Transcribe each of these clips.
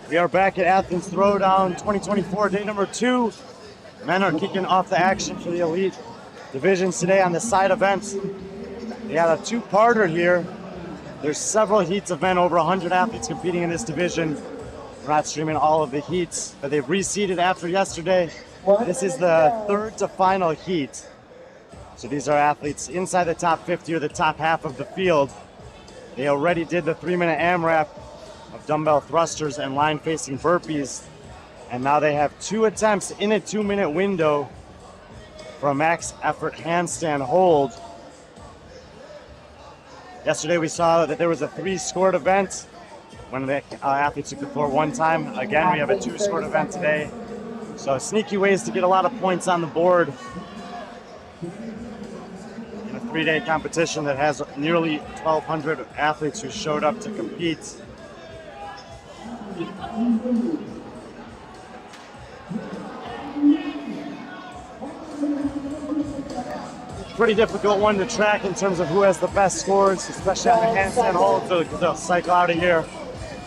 We are back at Athens Throwdown 2024, day number 2. Men are kicking off the action for the elite divisions today on the side events. We got a two-parter here. There's several heats of men, over 100 athletes competing in this division. We're not streaming all of the heats, but they've reseeded after yesterday. This is the third to final heat. So these are athletes inside the top 50 or the top half of the field. They already did the 3-minute AMRAP of dumbbell thrusters and line-facing burpees. And now they have 2 attempts in a 2-minute window for a max effort handstand hold. Yesterday we saw that there was a 3-scored event when the athletes took the floor one time. Again, we have a 2-scored event today. So sneaky ways to get a lot of points on the board in a 3-day competition that has nearly 1,200 athletes who showed up to compete. Pretty difficult one to track in terms of who has the best scores, especially on the handstand hold, so they'll cycle out of here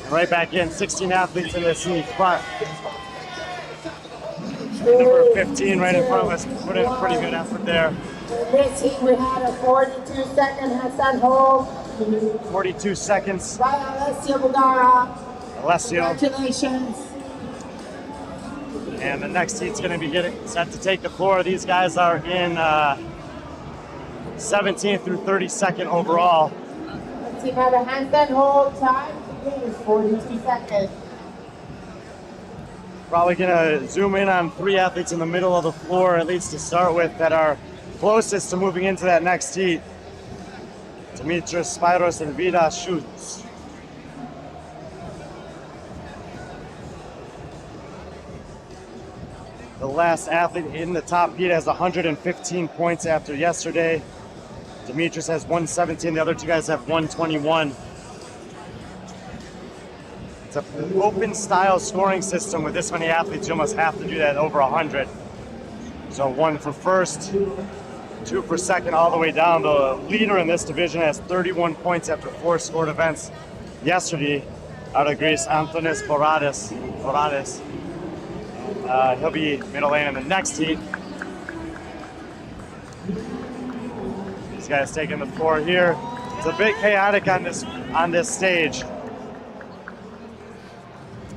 and right back in. 16 athletes in this heat. But number 15 right in front of us put in a pretty good effort there. In this heat, we had a 42-second handstand hold. 42 seconds. By Alessio Bugara. Alessio. Congratulations. And the next heat's going to be getting set to take the floor. These guys are in 17th through 32nd overall. Let's see, by the handstand hold time is 42 seconds. Probably going to zoom in on 3 athletes in the middle of the floor, at least to start with, that are closest to moving into that next heat. Dimitris, Spyros, and Vida Schutz. The last athlete in the top heat has 115 points after yesterday. Dimitris has 117, the other 2 guys have 121. It's an open style scoring system. With this many athletes, you almost have to do that over 100. So 1 for first, 2 for second, all the way down. The leader in this division has 31 points after 4 scored events yesterday out of Greece, Antonis Borades. He'll be middle lane in the next heat. These guys taking the floor here. It's a bit chaotic on this stage.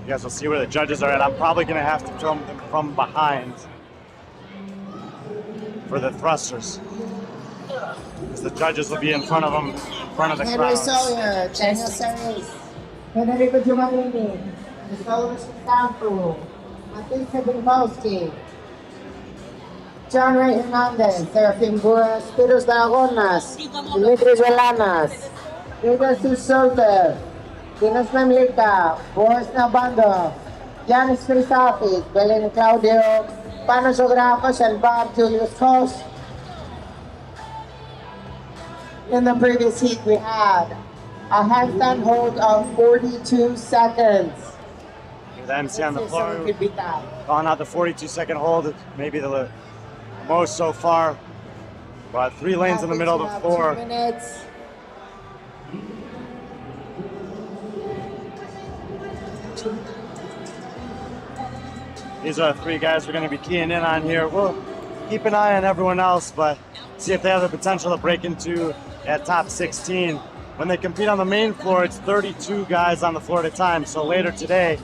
You guys will see where the judges are at. I'm probably going to have to film them from behind for the thrusters, because the judges will be in front of them, in front of the Henry crowd. Sawyer, Daniel Saris, Federico Giovannini, Nicolas Campo, Matilde Binkowski, John Ray Hernandez, Serafim Buras, Spiros Daragonas, Dimitris Velanas, Igor Susolter, Dinos Memlika, Boris Nabando, Yanis Christafis, Belen Claudio, Panos Ografos, and Bob Julius Kos. In the previous heat, we had a handstand hold of 42 seconds. The MC on the floor, So could be that. calling out the 42-second hold, maybe the most so far. But 3 lanes in the middle of the floor. 2 minutes. These are the 3 guys we're going to be keying in on here. We'll keep an eye on everyone else, but see if they have the potential to break into that top 16. When they compete on the main floor, it's 32 guys on the floor at a time. So later today,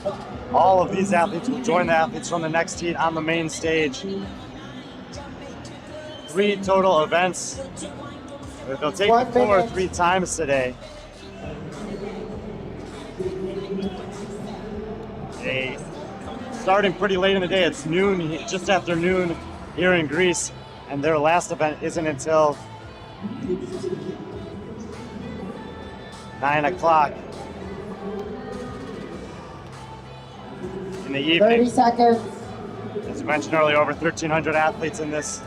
all of these athletes will join the athletes from the next heat on the main stage. 3 total events. They'll take the floor 3 times today. Starting pretty late in the day. It's noon, just after noon here in Greece, and their last event isn't until 9 o'clock in the evening. 30 seconds. As I mentioned earlier, over 1,300 athletes in this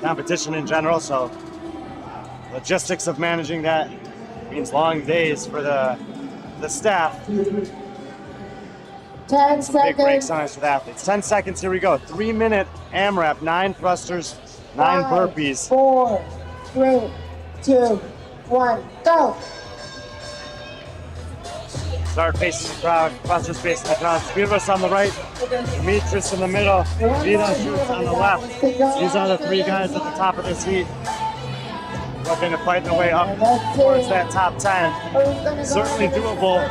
competition in general, so logistics of managing that means long days for the staff. 10 Big break seconds. sometimes with athletes. 10 seconds, here we go. 3-minute AMRAP, 9 thrusters, 9 burpees. 4, 3, 2, 1, go. Start facing the crowd, thrusters facing the crowd. Spivos on the right, Demetrius in the middle, Vita Shoots on the left. These are the 3 guys at the top of this heat. Looking to fight their way up towards that top 10. Certainly doable.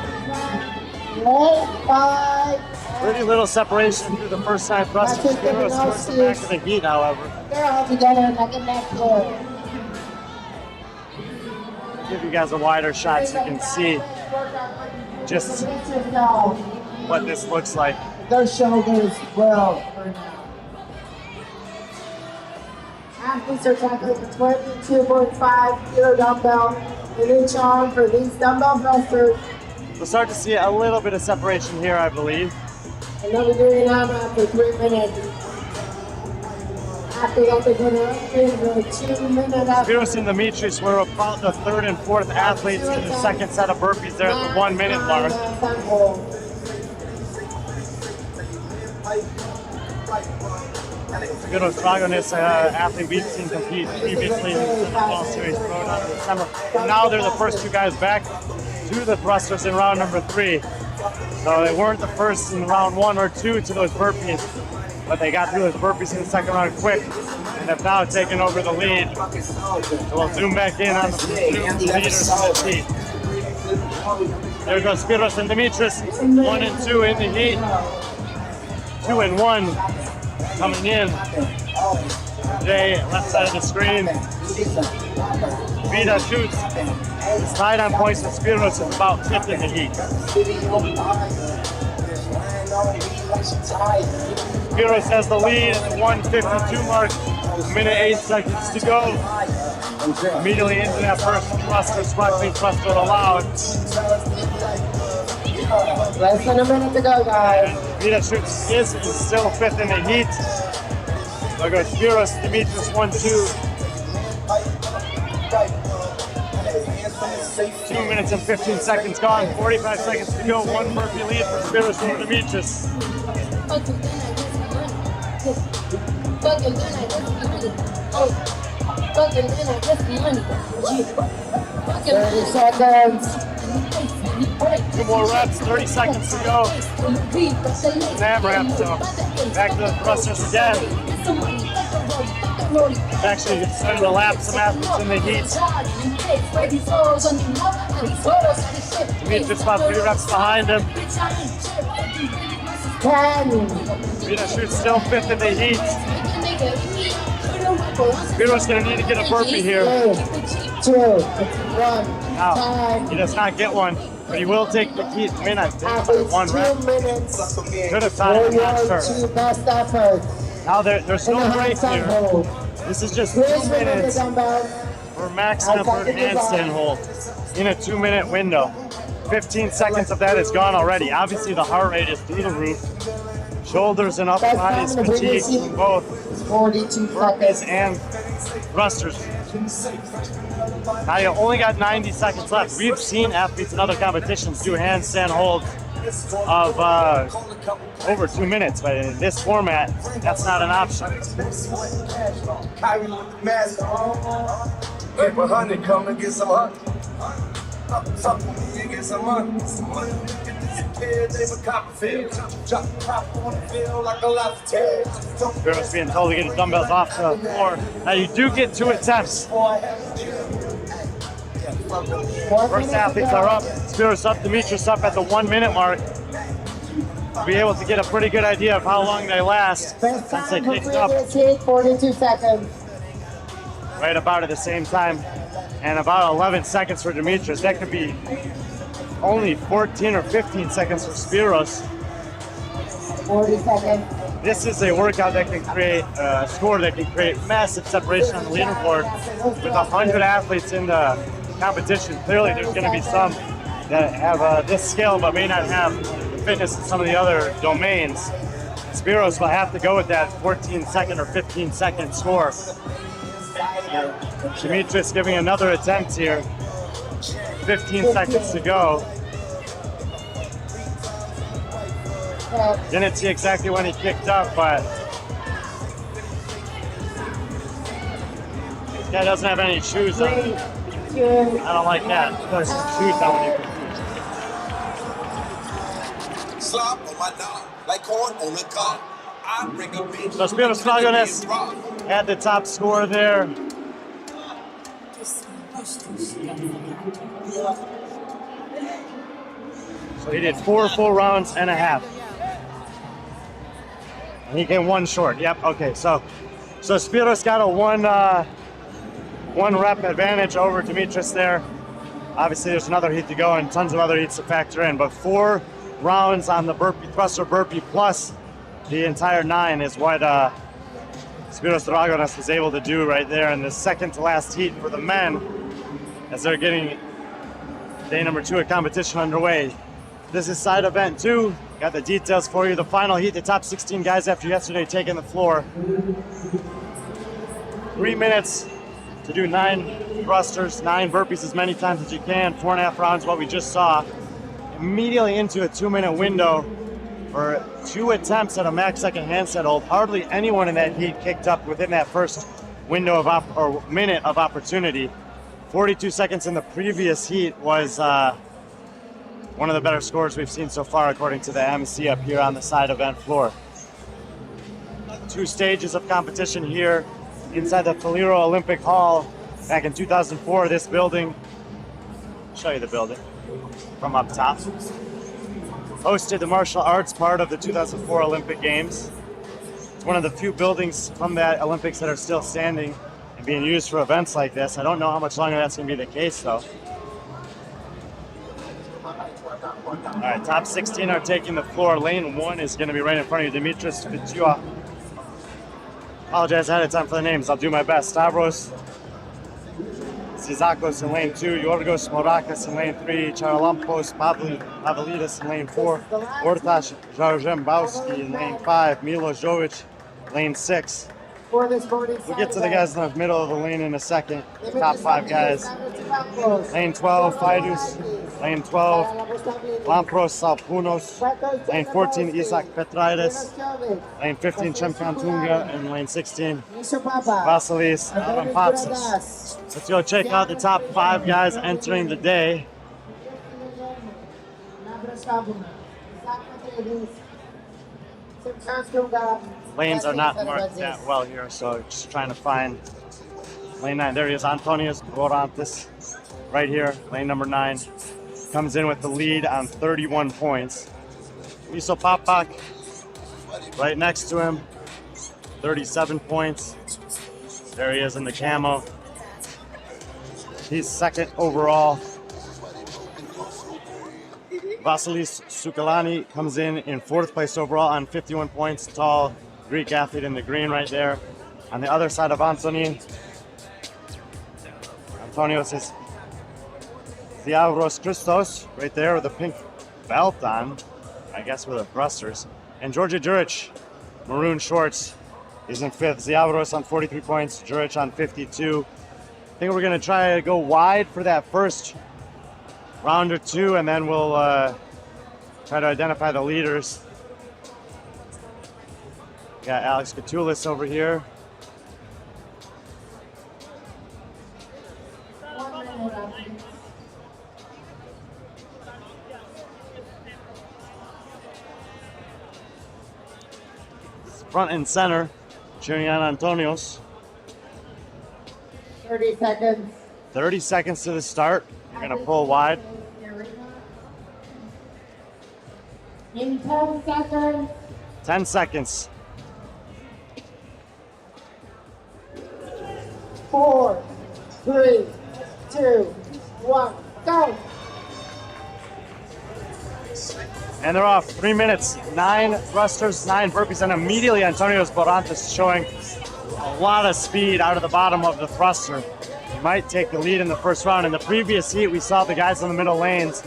5. Pretty little separation through the first 9 thrusters. Spivos towards the back of the heat, however. They're all together neck and neck here. Give you guys a wider shot so you can see just what this looks like. Their shoulders will for now. Athletes are tackling for 22.5 kilo dumbbell in each arm for these dumbbell thrusters. We'll start to see a little bit of separation here, I believe. And then we're doing an AMRAP for 3 minutes. After that, they're going to upgrade the 2-minute AMRAP. Spivos and Demetrius were about the 3rd and 4th athletes in the second set of burpees there at the 1-minute mark. Spivos Dragonis, athlete we've seen compete previously in the Ball Series Throwdown in December. And now they're the first 2 guys back to the thrusters in round number 3. So they weren't the first in round 1 or 2 to those burpees, but they got through those burpees in the second round quick and have now taken over the lead. So we'll zoom back in on the 2 leaders of the heat. There goes Spivos and Demetrius, 1 and 2 in the heat. 2 and 1 coming in. Jay, left side of the screen. Vita Shoots is tied on points with Spivos is about 5th in the heat. Spivos has the lead at the 1:52 mark. 1:08 seconds to go. Immediately into that first thruster, squat clean thruster allowed. Less than a minute to go, guys. Vita Shoots is still 5th in the heat. There goes Spivos, Demetrius 1-2. 2 minutes and 15 seconds gone, 45 seconds to go. 1 burpee lead for Spivos over Demetrius. 30 seconds. 2 more reps, 30 seconds to go. AMRAP, so back to the thrusters again. Actually, it's starting to lap some athletes in the heat. Demetrius about 3 reps behind him. 10. Vita Shoots still 5th in the heat. Spivos going to need to get a burpee here. 3, 2, 1. Now, Time. he does not get one, but he will take the heat win at Athletes, 1 rep. 2 minutes. Could have tied him, not For sure. your 2 best efforts. Now there's In the no break handstand here. hold. This is just 2 Here's the minutes dumbbell. for max effort handstand hold in a 2-minute window. 15 seconds of that is gone already. Obviously, the heart rate is through the roof. Shoulders and upper body is fatigued from both 42 burpees seconds. and thrusters. Now you only got 90 seconds left. We've seen athletes in other competitions do handstand holds of over 2 minutes, but in this format, that's not an option. Paper 100, come and get some honey. Talk to me and get some money. Spivos being told to get his dumbbells off the floor. Now you do get 2 attempts. First athletes are up. Spivos up, Demetrius up at the 1-minute mark. To be able to get a pretty good idea of how long they last Best since they time for kicked up. previous heat, 42 seconds. Right about at the same time. And about 11 seconds for Demetrius. That could be only 14 or 15 seconds for Spivos. 40 seconds. This is a workout that can create a score that can create massive separation on the leaderboard. With 100 athletes in the competition, clearly there's going to be some that have this skill but may not have the fitness in some of the other domains. Spivos will have to go with that 14-second or 15-second score. Dimitris giving another attempt here. 15 seconds to go. Didn't see exactly when he kicked up, but this guy doesn't have any shoes on. I don't like that. Put some shoes on when you compete. Slop on my dog, like corn on the cob. I bring a bitch. So Spiros Dragones had the top score there. So he did 4 full rounds and a half. And he came 1 short. Yep. Okay. So Spiros got a one rep advantage over Dimitris there. Obviously, there's another heat to go and tons of other heats to factor in. But 4 rounds on the burpee thruster burpee plus the entire 9 is what Spiros Dragones was able to do right there in the second to last heat for the men as they're getting day number 2 of competition underway. This is side event 2. Got the details for you. The final heat, the top 16 guys after yesterday taking the floor. 3 minutes to do 9 thrusters, 9 burpees as many times as you can. 4.5 rounds, what we just saw. Immediately into a 2-minute window for 2 attempts at a max second handstand hold. Hardly anyone in that heat kicked up within that first window of minute of opportunity. 42 seconds in the previous heat was one of the better scores we've seen so far, according to the MC up here on the side event floor. 2 stages of competition here inside the Faliro Olympic Hall back in 2004. This building, I'll show you the building from up top, hosted the martial arts part of the 2004 Olympic Games. It's one of the few buildings from that Olympics that are still standing and being used for events like this. I don't know how much longer that's going to be the case, though. All right, top 16 are taking the floor. Lane 1 is going to be right in front of you. Dimitris Vitua. Apologize ahead of time for the names. I'll do my best. Stavros Zizakos in lane 2. Yorgos Morakas in lane 3. Charalampos Pavlidis in lane 4. Ortash Zarzembowski in lane 5. Milo Jovic, lane 6. We'll get to the guys in the middle of the lane in a second. Top 5 guys. Lane 12, Faidus. Lane 12, Lampros Salpunos. Lane 14, Isaac Petraides. Lane 15, Chemkan Tunga. And lane 16, Vasilis Arampatsis. Let's go check out the top 5 guys entering the day. Lanes are not marked that well here, so just trying to find lane 9. There he is, Antonios Gorantis, right here, lane number 9. Comes in with the lead on 31 points. Miso Papak, right next to him, 37 points. There he is in the camo. He's second overall. Vasilis Sukalani comes in 4th place overall on 51 points. Tall Greek athlete in the green right there. On the other side of Antonios is Theavros Christos right there with a pink belt on, I guess with the thrusters. And Georgi Juric, maroon shorts, is in 5th. Theavros on 43 points, Juric on 52. I think we're going to try to go wide for that first round or 2, and then we'll try to identify the leaders. Got Alex Katulis over here. Front and center, cheering on Antonios. 30 seconds. 30 seconds to the start. You're going to pull wide. In 10 seconds. 10 seconds. 4, 3, 2, 1, go! And they're off. 3 minutes, 9 thrusters, 9 burpees, and immediately Antonios Borantes showing a lot of speed out of the bottom of the thruster. He might take the lead in the first round. In the previous heat, we saw the guys in the middle lanes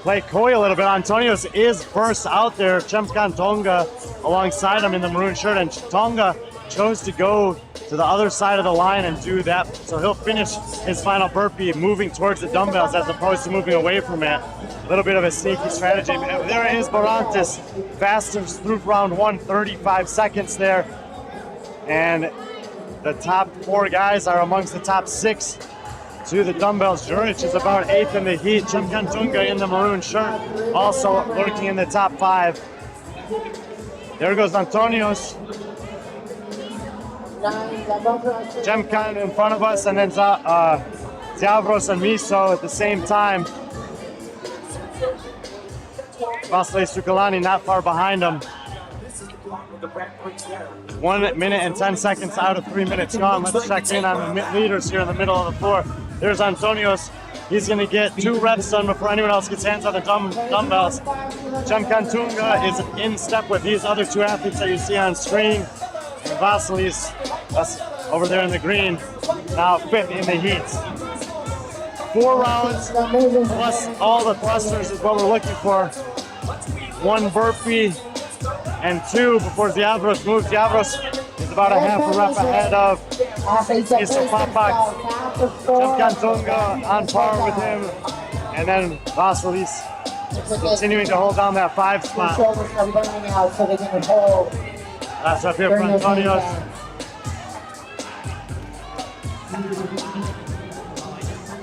play coy a little bit. Antonios is first out there. Chemkan Tonga alongside him in the maroon shirt, and Tonga chose to go to the other side of the line and do that. So he'll finish his final burpee moving towards the dumbbells as opposed to moving away from it. A little bit of a sneaky strategy. There is Barantes, fastest through round 1, 35 seconds there. And the top 4 guys are amongst the top 6 to the dumbbells. Juric is about 8th in the heat. Chimkantunga in the maroon shirt, also lurking in the top 5. There goes Antonios. Chemkan in front of us, and then Zavros and Miso at the same time. Vasily Sukalani not far behind him. 1 minute and 10 seconds out of 3 minutes gone. Let's check in on the leaders here in the middle of the floor. There's Antonios. He's going to get 2 reps done before anyone else gets hands on the dumbbells. Chemkantunga is in step with these other 2 athletes that you see on screen. And Vasily's over there in the green, now 5th in the heat. 4 rounds plus all the thrusters is what we're looking for. 1 burpee and 2 before Zavros moves. Zavros is about a half a rep ahead of Papak. Chemkantunga on par with him. And then Vasily's continuing to hold down that 5 spot. That's up here for Antonios.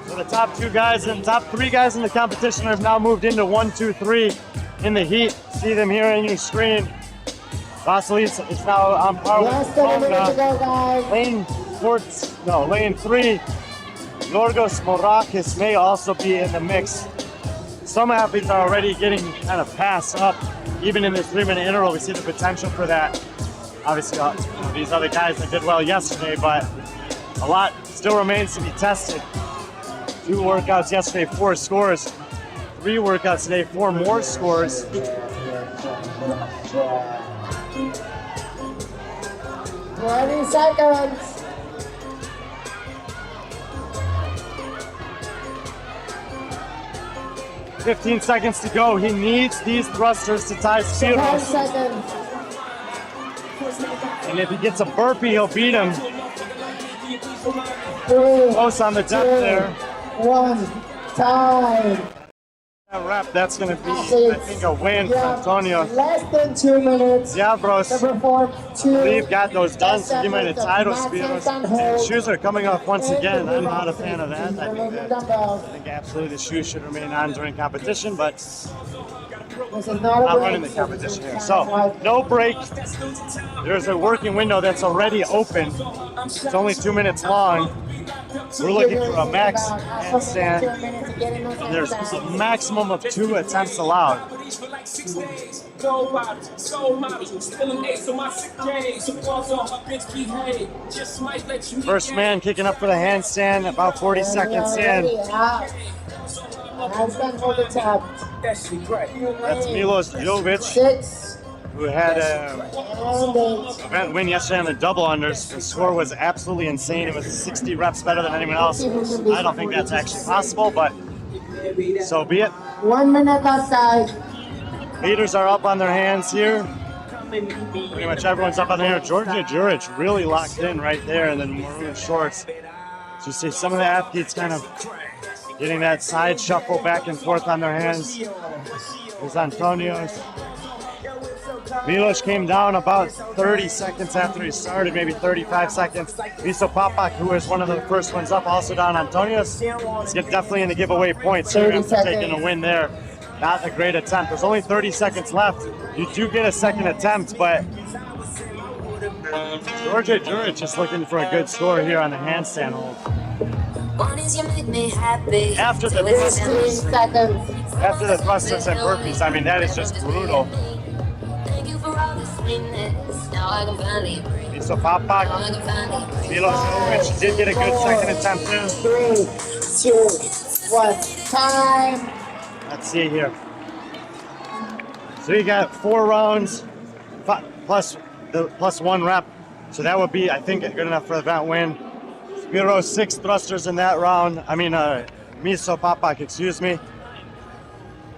So the top 2 guys and top 3 guys in the competition have now moved into 1, 2, 3 in the heat. See them here on your screen. Vasily's is now on par with Tonga. Lane 3. Yorgos Morakis may also be in the mix. Some athletes are already getting kind of passed up. Even in this 3-minute interval, we see the potential for that. Obviously, these other guys that did well yesterday, but a lot still remains to be tested. 2 workouts yesterday, 4 scores. 3 workouts today, 4 more scores. 20 seconds. 15 seconds to go. He needs these thrusters to tie 5 Spiros. seconds. And if he gets a burpee, he'll beat him. 3, Close on the depth there. 1, time. That rep, that's going to be, I think, a win for Antonio. Less than 2 minutes. Zavros, To perform 2. Steve got those done, so he might have tied with Spiros. And shoes are coming off once again. I'm not a fan of that. I think absolutely the shoes should remain on during competition, but not running the competition here. So, no break. There's a working window that's already open. It's only 2 minutes long. We're looking for a max handstand. There's a maximum of 2 attempts allowed. First man kicking up for the handstand, about 40 seconds in. Handstand hold attempt. That's Milos Jovic, 6 who had an and 8. event win yesterday on the double unders. The score was absolutely insane. It was 60 reps better than anyone else. I don't think that's actually possible, but so be it. 1 minute left, guys. Leaders are up on their hands here. Pretty much everyone's up on their hands. Georgia Juric really locked in right there in the maroon shorts. So you see some of the athletes kind of getting that side shuffle back and forth on their hands. There's Antonios. Milos came down about 30 seconds after he started, maybe 35 seconds. Miso Papak, who was one of the first ones up, also down. Antonios is definitely going to give away points here after taking a win there. Not a great attempt. There's only 30 seconds left. You do get a second attempt, but Georgia Juric is looking for a good score here on the handstand hold. After the thrusters and burpees, I mean, that is just brutal. So Papak, Milos Jovic did get a good second attempt too. 3, 2, 1, time. Let's see here. So you got 4 rounds plus 1 rep. So that would be, I think, good enough for the event win. Spiros 6 thrusters in that round. I mean, Miso Papak, excuse me.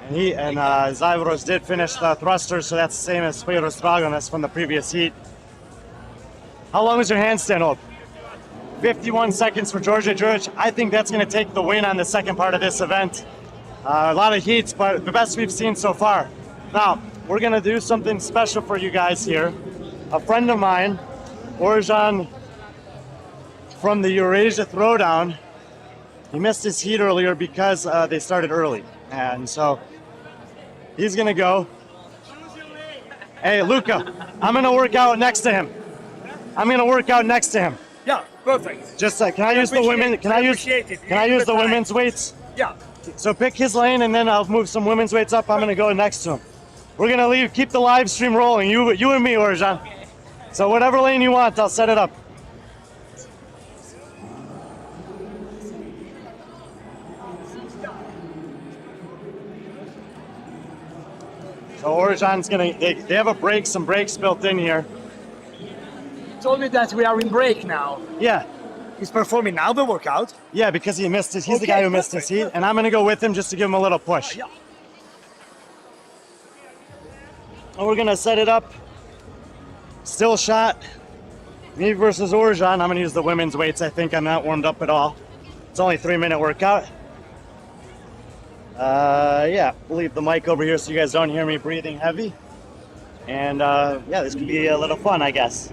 And Zavros did finish the thrusters, so that's the same as Spiros Dragon. That's from the previous heat. How long was your handstand hold? 51 seconds for Georgia Juric. I think that's going to take the win on the second part of this event. A lot of heats, but the best we've seen so far. Now, we're going to do something special for you guys here. A friend of mine, Orjan from the Eurasia Throwdown, he missed his heat earlier because they started early. And so he's going to go. Hey, Luca, I'm going to work out next to him. I'm going to work out next to him. Yeah, perfect. Just can I use the women? Can I use the women's weights? Yeah. So pick his lane, and then I'll move some women's weights up. I'm gonna go next to him. We're gonna keep the live stream rolling. You and me, Orjan. So whatever lane you want, I'll set it up. So Orjan's gonna. They have some brakes built in here. Told me that we are in break now. Yeah. He's performing now the workout. Yeah, because he missed his. He's the guy who missed his heat, and I'm gonna go with him just to give him a little push. Yeah. And we're gonna set it up. Still shot. Me versus Orjan. I'm gonna use the women's weights. I think I'm not warmed up at all. It's only a 3-minute workout. Yeah, we'll leave the mic over here so you guys don't hear me breathing heavy. And yeah, this could be a little fun, I guess.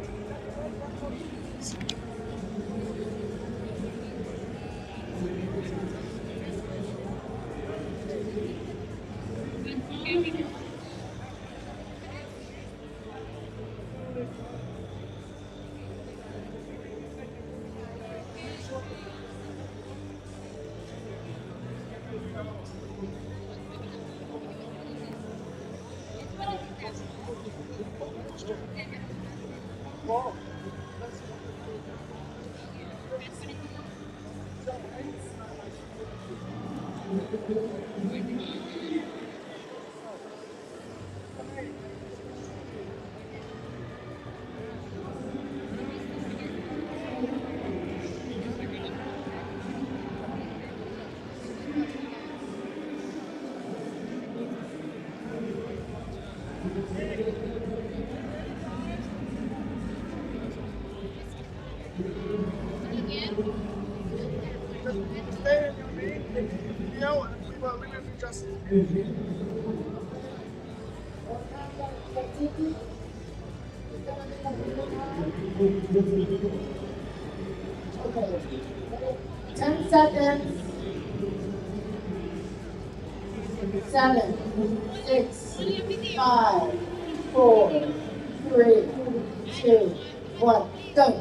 Okay. 10 seconds. 7, 6, 5, 4, 3, 2, 1, go.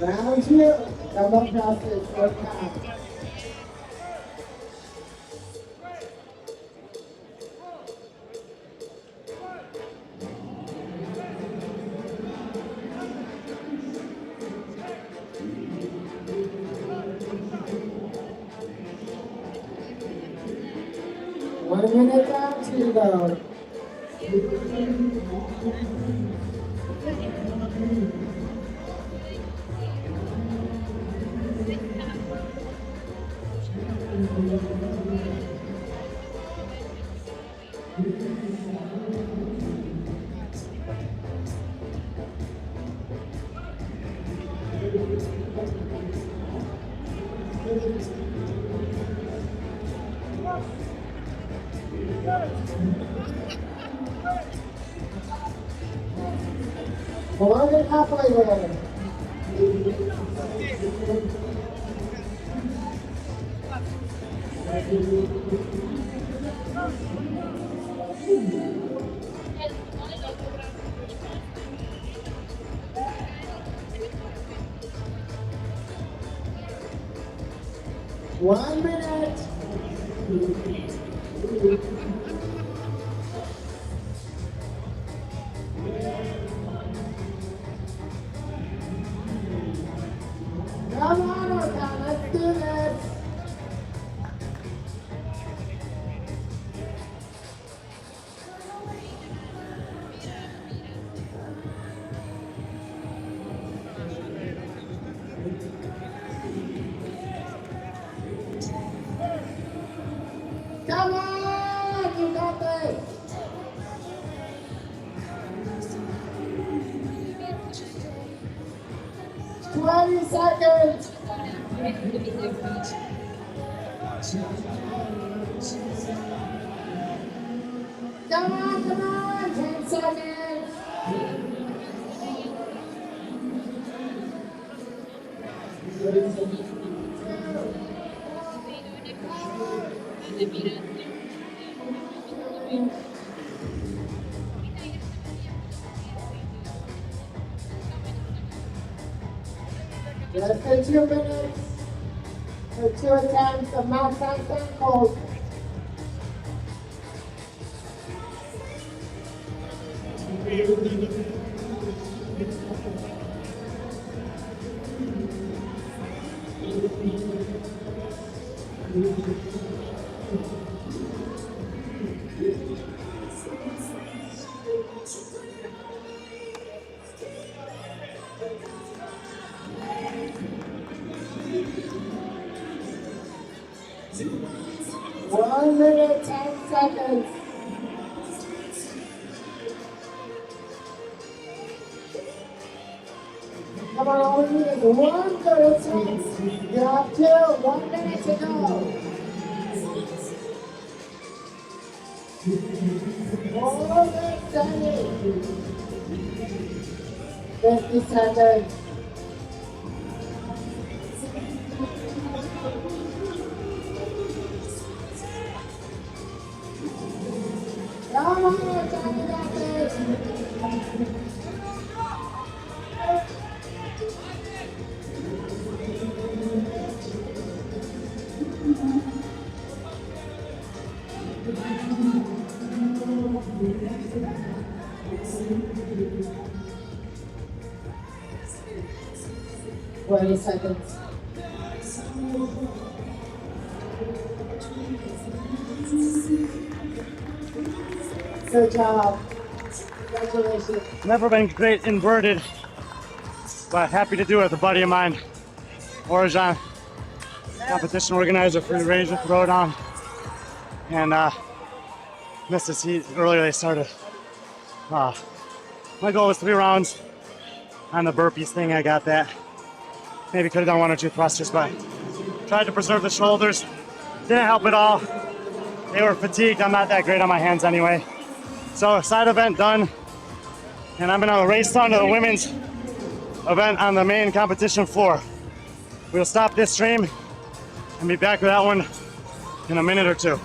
Round 2, double crosses, 4 counts. One minute down to go. More than halfway there. One minute. Come on, Orca, let's do this. Come on, you got this. 20 seconds. Come on, 10 seconds. Just for 2 minutes, for 2 attempts of max handstand hold. One minute, 10 seconds. Come on, all we need is 1 good attempt. You have 2, 1 minute to go. 4 minutes, 50 seconds. Come on, Orca, you got this. Twenty seconds. Good job. Congratulations. Never been great inverted, but happy to do it with a buddy of mine, Orjan, competition organizer for the range of Throwdown. And missed his heat earlier they started. My goal was 3 rounds on the burpees thing. I got that. Maybe could have done 1 or 2 thrusters, but tried to preserve the shoulders. Didn't help at all. They were fatigued. I'm not that great on my hands anyway. So side event done, and I'm gonna race on to the women's event on the main competition floor. We'll stop this stream and be back with that one in a minute or 2.